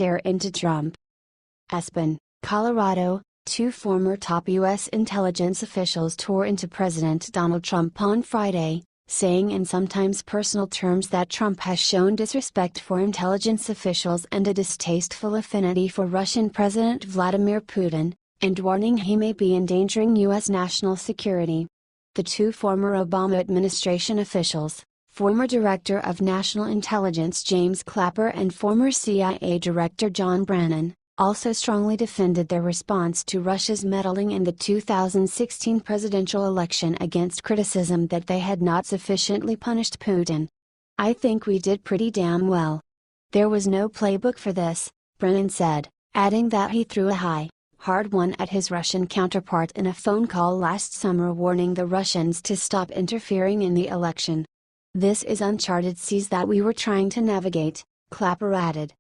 Tear into Trump. Aspen, Colorado, two former top U.S. intelligence officials tore into President Donald Trump on Friday, saying in sometimes personal terms that Trump has shown disrespect for intelligence officials and a distasteful affinity for Russian President Vladimir Putin, and warning he may be endangering U.S. national security. The two former Obama administration officials, former Director of National Intelligence James Clapper and former CIA Director John Brennan, also strongly defended their response to Russia's meddling in the 2016 presidential election against criticism that they had not sufficiently punished Putin. "I think we did pretty damn well. There was no playbook for this," Brennan said, adding that he threw a high, hard one at his Russian counterpart in a phone call last summer warning the Russians to stop interfering in the election. "This is uncharted seas that we were trying to navigate," Clapper added.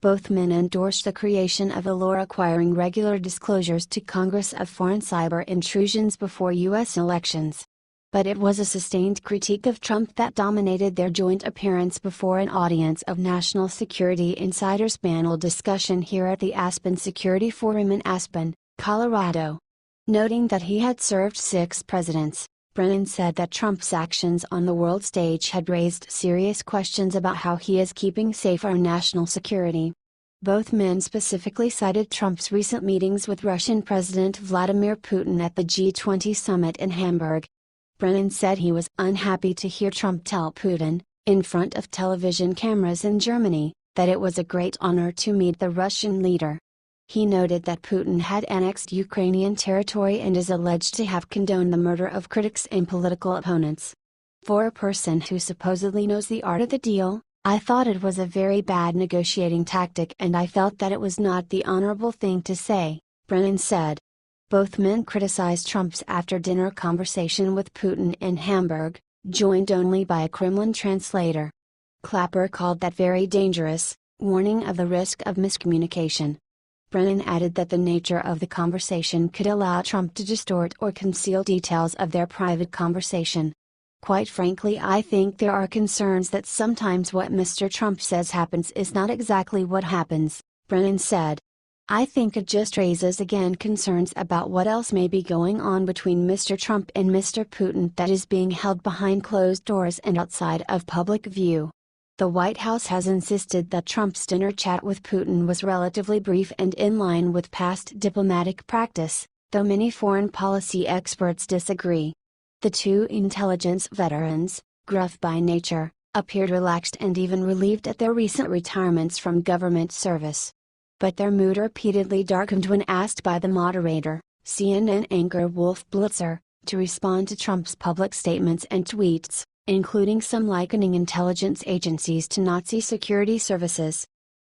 Both men endorsed the creation of a law requiring regular disclosures to Congress of foreign cyber intrusions before U.S. elections. But it was a sustained critique of Trump that dominated their joint appearance before an audience of national security insiders panel discussion here at the Aspen Security Forum in Aspen, Colorado. Noting that he had served 6 presidents, Brennan said that Trump's actions on the world stage had raised serious questions about how he is keeping safe our national security. Both men specifically cited Trump's recent meetings with Russian President Vladimir Putin at the G20 summit in Hamburg. Brennan said he was unhappy to hear Trump tell Putin, in front of television cameras in Germany, that it was a great honor to meet the Russian leader. He noted that Putin had annexed Ukrainian territory and is alleged to have condoned the murder of critics and political opponents. "For a person who supposedly knows the art of the deal, I thought it was a very bad negotiating tactic and I felt that it was not the honorable thing to say," Brennan said. Both men criticized Trump's after-dinner conversation with Putin in Hamburg, joined only by a Kremlin translator. Clapper called that very dangerous, warning of the risk of miscommunication. Brennan added that the nature of the conversation could allow Trump to distort or conceal details of their private conversation. "Quite frankly, I think there are concerns that sometimes what Mr. Trump says happens is not exactly what happens," Brennan said. "I think it just raises again concerns about what else may be going on between Mr. Trump and Mr. Putin that is being held behind closed doors and outside of public view." The White House has insisted that Trump's dinner chat with Putin was relatively brief and in line with past diplomatic practice, though many foreign policy experts disagree. The two intelligence veterans, gruff by nature, appeared relaxed and even relieved at their recent retirements from government service. But their mood repeatedly darkened when asked by the moderator, CNN anchor Wolf Blitzer, to respond to Trump's public statements and tweets, including some likening intelligence agencies to Nazi security services.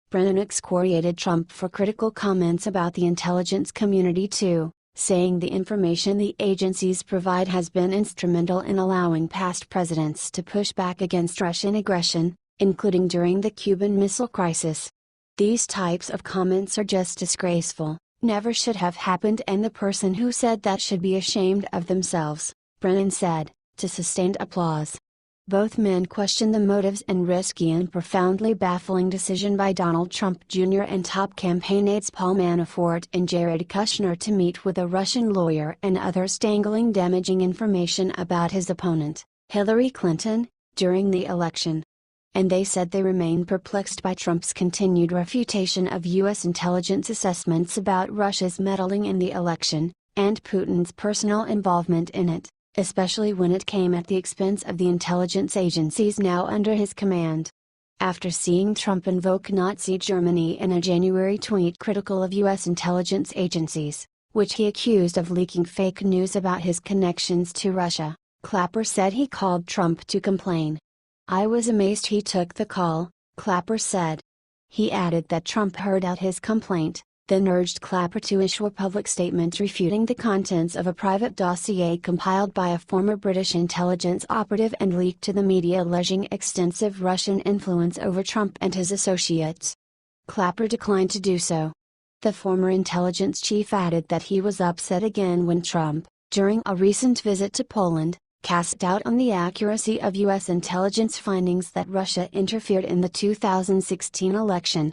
Brennan excoriated Trump for critical comments about the intelligence community too, saying the information the agencies provide has been instrumental in allowing past presidents to push back against Russian aggression, including during the Cuban Missile Crisis. "These types of comments are just disgraceful, never should have happened, and the person who said that should be ashamed of themselves," Brennan said, to sustained applause. Both men questioned the motives and risky and profoundly baffling decision by Donald Trump Jr. and top campaign aides Paul Manafort and Jared Kushner to meet with a Russian lawyer and others dangling damaging information about his opponent, Hillary Clinton, during the election. And they said they remain perplexed by Trump's continued refutation of U.S. intelligence assessments about Russia's meddling in the election, and Putin's personal involvement in it, especially when it came at the expense of the intelligence agencies now under his command. After seeing Trump invoke Nazi Germany in a January tweet critical of U.S. intelligence agencies, which he accused of leaking fake news about his connections to Russia, Clapper said he called Trump to complain. "I was amazed he took the call," Clapper said. He added that Trump heard out his complaint, then urged Clapper to issue a public statement refuting the contents of a private dossier compiled by a former British intelligence operative and leaked to the media alleging extensive Russian influence over Trump and his associates. Clapper declined to do so. The former intelligence chief added that he was upset again when Trump, during a recent visit to Poland, cast doubt on the accuracy of U.S. intelligence findings that Russia interfered in the 2016 election.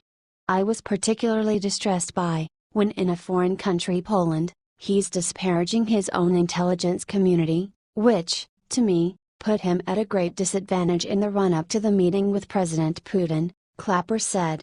I was particularly distressed by, when in a foreign country, Poland, he's disparaging his own intelligence community, which, to me, put him at a great disadvantage in the run-up to the meeting with President Putin, Clapper said.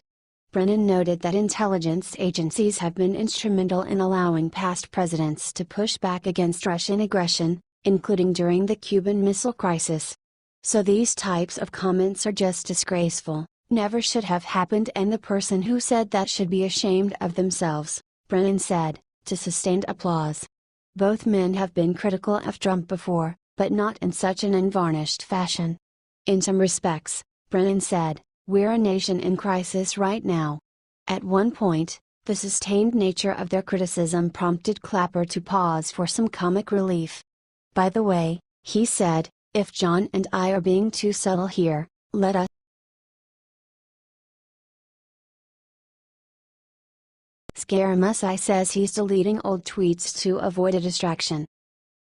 Brennan noted that intelligence agencies have been instrumental in allowing past presidents to push back against Russian aggression, including during the Cuban Missile Crisis. So these types of comments are just disgraceful, never should have happened, and the person who said that should be ashamed of themselves, Brennan said, to sustained applause. Both men have been critical of Trump before, but not in such an unvarnished fashion. In some respects, Brennan said, we're a nation in crisis right now. At one point, the sustained nature of their criticism prompted Clapper to pause for some comic relief. By the way, he said, if John and I are being too subtle here, let us. Scaramucci says he's deleting old tweets to avoid a distraction.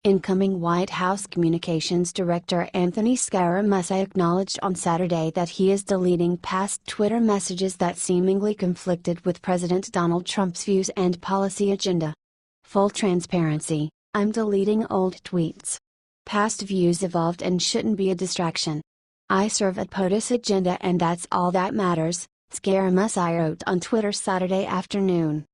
Incoming White House Communications Director Anthony Scaramucci acknowledged on Saturday that he is deleting past Twitter messages that seemingly conflicted with President Donald Trump's views and policy agenda. Full transparency, I'm deleting old tweets. Past views evolved and shouldn't be a distraction. I serve a POTUS agenda and that's all that matters, Scaramucci wrote on Twitter Saturday afternoon.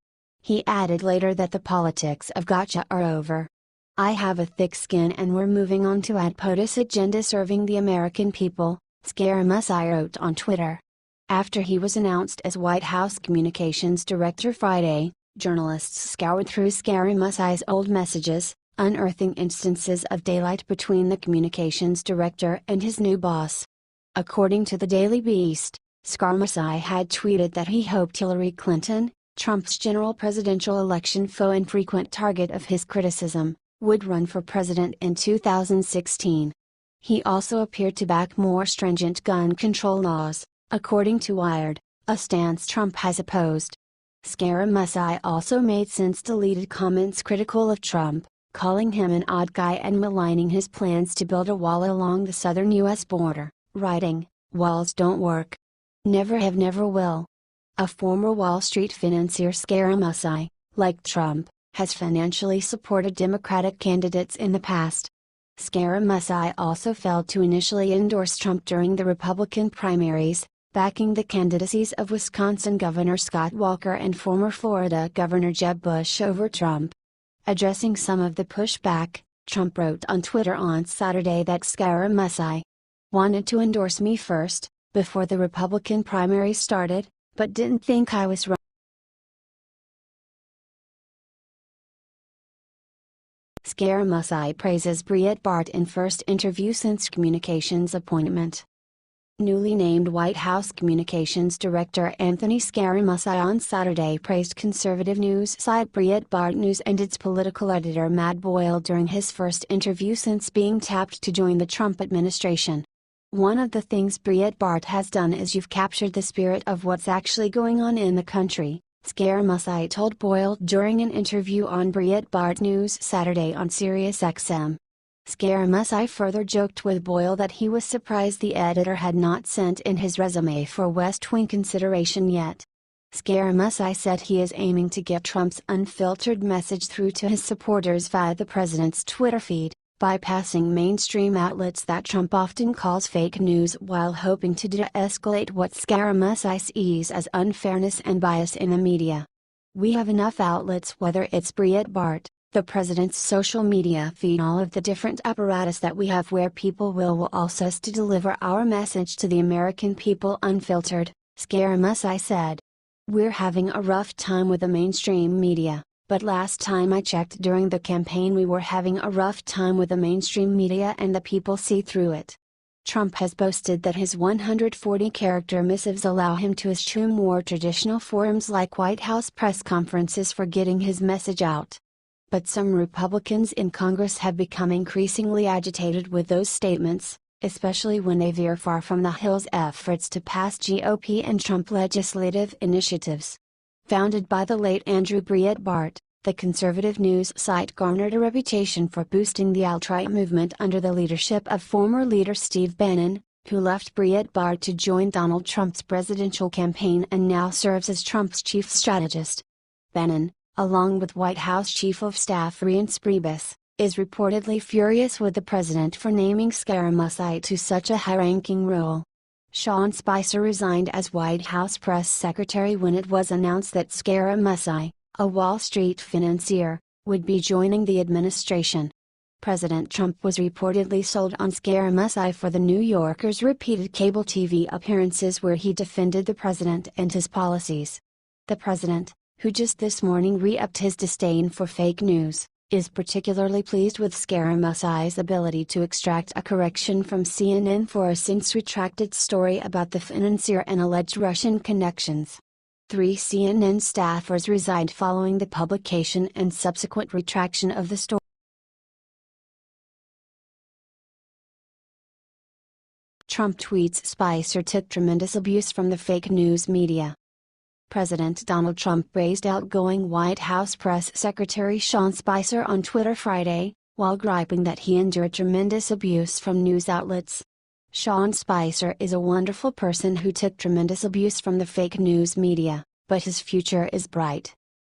He added later that the politics of gotcha are over. I have a thick skin and we're moving on to ad POTUS agenda serving the American people, Scaramucci wrote on Twitter. After he was announced as White House Communications Director Friday, journalists scoured through Scaramucci's old messages, unearthing instances of daylight between the communications director and his new boss. According to the Daily Beast, Scaramucci had tweeted that he hoped Hillary Clinton, Trump's general presidential election foe and frequent target of his criticism, would run for president in 2016. He also appeared to back more stringent gun control laws, according to Wired, a stance Trump has opposed. Scaramucci also made since-deleted comments critical of Trump, calling him an odd guy and maligning his plans to build a wall along the southern U.S. border, writing, "Walls don't work. Never have, never will." A former Wall Street financier, Scaramucci, like Trump, has financially supported Democratic candidates in the past. Scaramucci also failed to initially endorse Trump during the Republican primaries, backing the candidacies of Wisconsin Governor Scott Walker and former Florida Governor Jeb Bush over Trump. Addressing some of the pushback, Trump wrote on Twitter on Saturday that Scaramucci wanted to endorse me first, before the Republican primary started, but didn't think I was right. Scaramucci praises Breitbart in first interview since communications appointment. Newly named White House Communications Director Anthony Scaramucci on Saturday praised conservative news site Breitbart News and its political editor Matt Boyle during his first interview since being tapped to join the Trump administration. "One of the things Breitbart has done is you've captured the spirit of what's actually going on in the country," Scaramucci told Boyle during an interview on Breitbart News Saturday on SiriusXM. Scaramucci further joked with Boyle that he was surprised the editor had not sent in his resume for West Wing consideration yet. Scaramucci said he is aiming to get Trump's unfiltered message through to his supporters via the president's Twitter feed, bypassing mainstream outlets that Trump often calls fake news while hoping to de-escalate what Scaramucci sees as unfairness and bias in the media. "We have enough outlets, whether it's Breitbart, the president's social media feed, all of the different apparatus that we have where people will also us to deliver our message to the American people unfiltered," Scaramucci said. "We're having a rough time with the mainstream media, but last time I checked during the campaign we were having a rough time with the mainstream media and the people see through it." Trump has boasted that his 140-character missives allow him to eschew more traditional forums like White House press conferences for getting his message out. But some Republicans in Congress have become increasingly agitated with those statements, especially when they veer far from the Hill's efforts to pass GOP and Trump legislative initiatives. Founded by the late Andrew Breitbart, the conservative news site garnered a reputation for boosting the alt-right movement under the leadership of former leader Steve Bannon, who left Breitbart to join Donald Trump's presidential campaign and now serves as Trump's chief strategist. Bannon, along with White House Chief of Staff Reince Priebus, is reportedly furious with the president for naming Scaramucci to such a high-ranking role. Sean Spicer resigned as White House press secretary when it was announced that Scaramucci, a Wall Street financier, would be joining the administration. President Trump was reportedly sold on Scaramucci for The New Yorker's repeated cable TV appearances where he defended the president and his policies. The president, who just this morning re-upped his disdain for fake news, is particularly pleased with Scaramucci's ability to extract a correction from CNN for a since retracted story about the financier and alleged Russian connections. 3 CNN staffers resigned following the publication and subsequent retraction of the story. Trump tweets Spicer took tremendous abuse from the fake news media. President Donald Trump praised outgoing White House Press Secretary Sean Spicer on Twitter Friday, while griping that he endured tremendous abuse from news outlets. Sean Spicer is a wonderful person who took tremendous abuse from the fake news media, but his future is bright.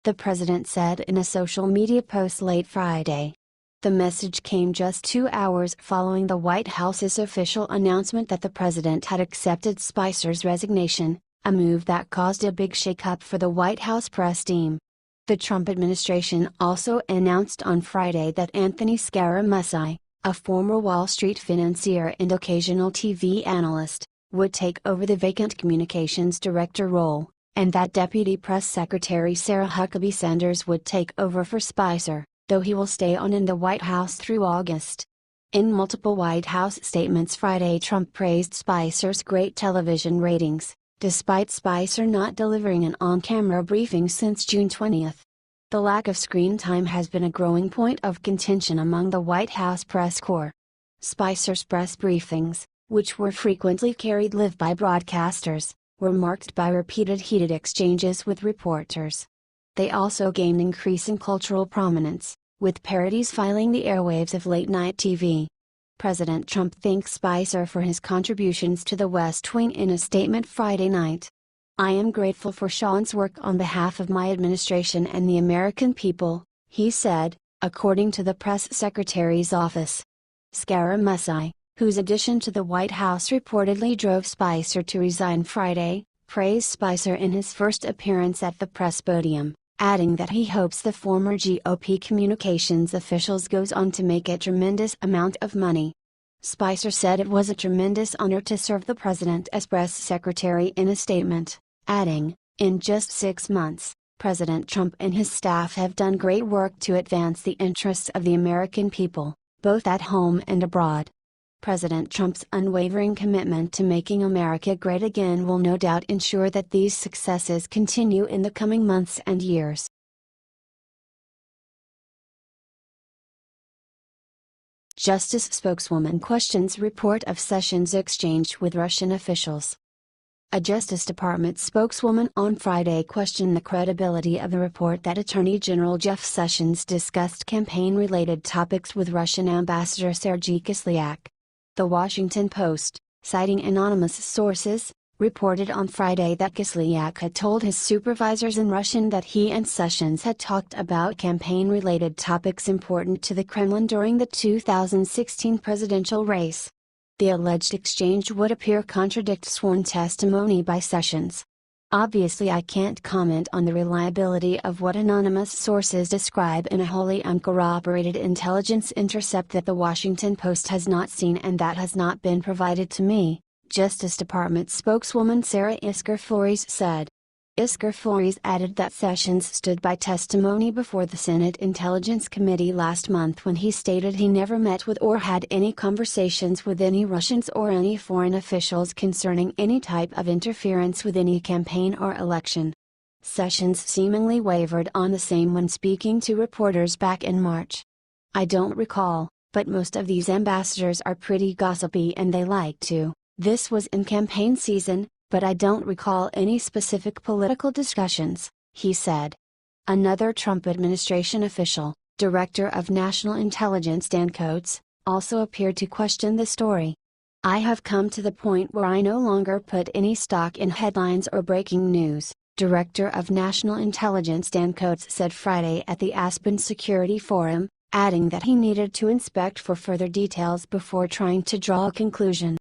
The president said in a social media post late Friday. The message came just 2 hours following the White House's official announcement that the president had accepted Spicer's resignation, a move that caused a big shakeup for the White House press team. The Trump administration also announced on Friday that Anthony Scaramucci, a former Wall Street financier and occasional TV analyst, would take over the vacant communications director role, and that Deputy Press Secretary Sarah Huckabee Sanders would take over for Spicer, though he will stay on in the White House through August. In multiple White House statements Friday, Trump praised Spicer's great television ratings, despite Spicer not delivering an on-camera briefing since June 20. The lack of screen time has been a growing point of contention among the White House press corps. Spicer's press briefings, which were frequently carried live by broadcasters, were marked by repeated heated exchanges with reporters. They also gained increasing cultural prominence, with parodies filling the airwaves of late-night TV. President Trump thanked Spicer for his contributions to the West Wing in a statement Friday night. "I am grateful for Sean's work on behalf of my administration and the American people," he said, according to the press secretary's office. Scaramucci, whose addition to the White House reportedly drove Spicer to resign Friday, praised Spicer in his first appearance at the press podium, adding that he hopes the former GOP communications officials goes on to make a tremendous amount of money. Spicer said it was a tremendous honor to serve the president as press secretary in a statement, adding, "In just 6 months, President Trump and his staff have done great work to advance the interests of the American people, both at home and abroad." President Trump's unwavering commitment to making America great again will no doubt ensure that these successes continue in the coming months and years. Justice spokeswoman questions report of Sessions' exchange with Russian officials. A Justice Department spokeswoman on Friday questioned the credibility of the report that Attorney General Jeff Sessions discussed campaign-related topics with Russian Ambassador Sergei Kislyak. The Washington Post, citing anonymous sources, reported on Friday that Kislyak had told his supervisors in Russian that he and Sessions had talked about campaign-related topics important to the Kremlin during the 2016 presidential race. The alleged exchange would appear contradict sworn testimony by Sessions. "Obviously, I can't comment on the reliability of what anonymous sources describe in a wholly uncorroborated intelligence intercept that the Washington Post has not seen and that has not been provided to me," Justice Department spokeswoman Sarah Isker Flores said. Isker Flores added that Sessions stood by testimony before the Senate Intelligence Committee last month when he stated he never met with or had any conversations with any Russians or any foreign officials concerning any type of interference with any campaign or election. Sessions seemingly wavered on the same when speaking to reporters back in March. "I don't recall, but most of these ambassadors are pretty gossipy and they like to. This was in campaign season, but I don't recall any specific political discussions," he said. Another Trump administration official, Director of National Intelligence Dan Coats, also appeared to question the story. "I have come to the point where I no longer put any stock in headlines or breaking news," Director of National Intelligence Dan Coates said Friday at the Aspen Security Forum, adding that he needed to inspect for further details before trying to draw a conclusion.